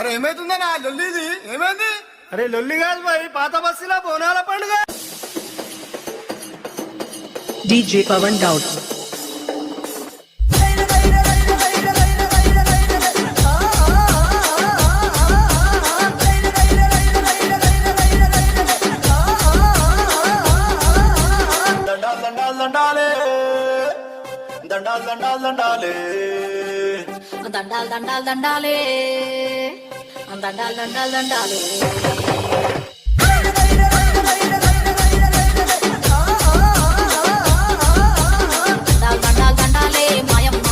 అరే ఏమైతుందన్నా లొల్లిది ఏమైంది? అరే లొల్లి కాదు మరి పాత బస్సులో బోనాల పండుగ. DJ Pawan Daud. దండాలే మాయమ్మ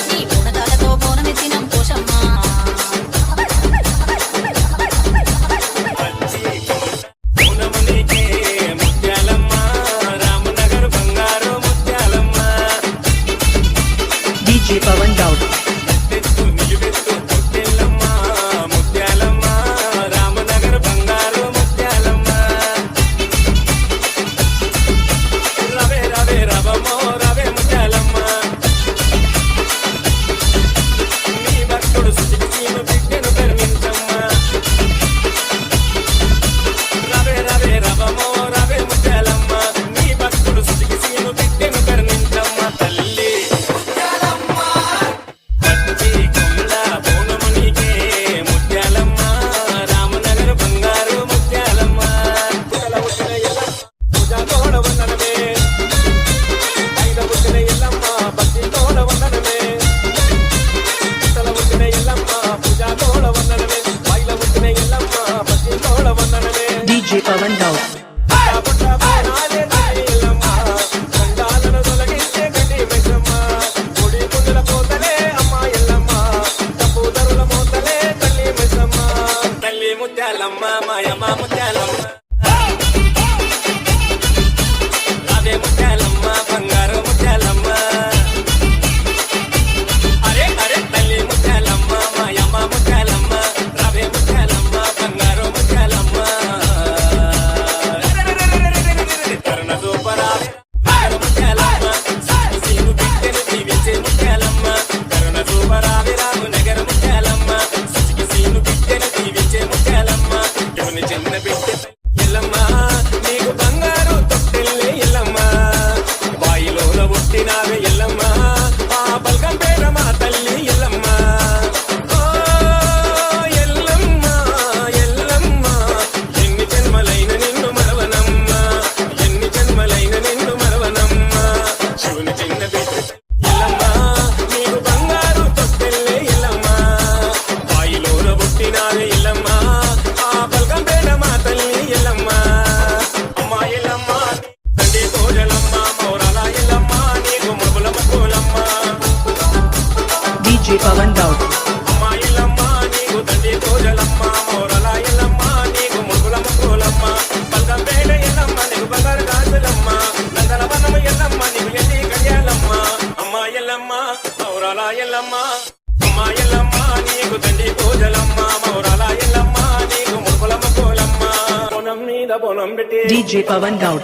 నీ గుణగాలతో బోనమెత్తినం Poshamma. DJ Pawan Daud. DJ Pawan Daud. DJ Pawan Daud. DJ Pawan Daud.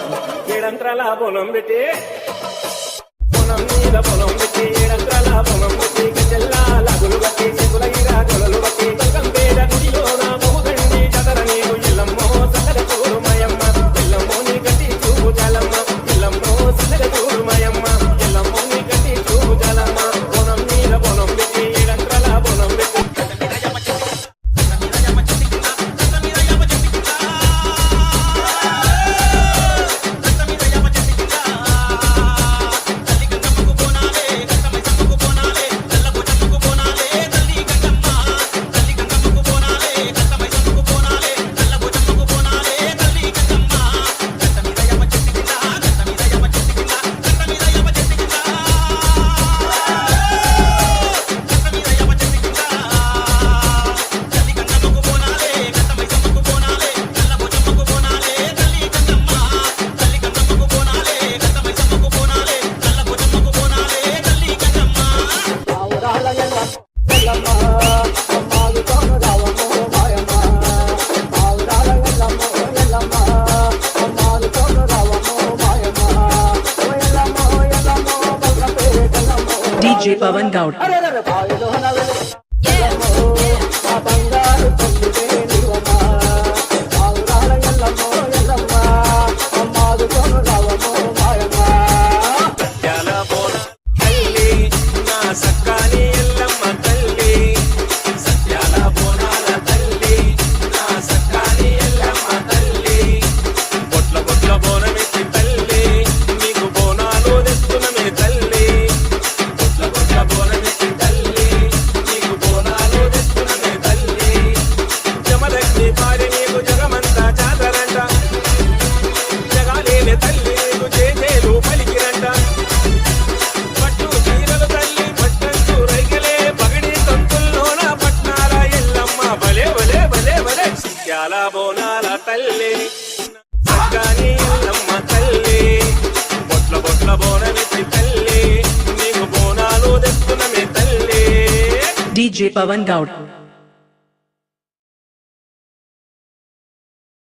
DJ Pawan Daud. మా బంగారు తల్లివే నీవమ్మా ఆవురాల ఎల్లమ్మో ఎల్లమ్మ అమ్మాదుకొని రావమ్మో మాయమ్మ సత్యాల బోన తల్లి నా సక్కాని ఎల్లమ్మ తల్లి సత్యాల బోనాల తల్లి నా సక్కాని ఎల్లమ్మ తల్లి బొట్ల బొట్ల బోనమెత్తి తల్లి నీకు బోనాలు తెస్తున్నమే తల్లి బొట్ల బొట్ల బోనమెత్తి తల్లి నీకు బోనాలు తెస్తున్నమే తల్లి జమదగ్ని పారి నీకు జగమంతా జాతరంట జగాలేని తల్లి నీకు చేజేలు పలికిరంట పట్టు చీరలు తల్లి పట్టంచు రైకలే పగడి తంతుల్లోన పట్నాల ఎల్లమ్మ భలే భలే భలే భలే సత్యాల బోనాల తల్లి సక్కాని ఎల్లమ్మ తల్లి బొట్ల బొట్ల బోనమెత్తి తల్లి నీకు బోనాలు తెస్తున్నమే తల్లి DJ Pawan Gaud.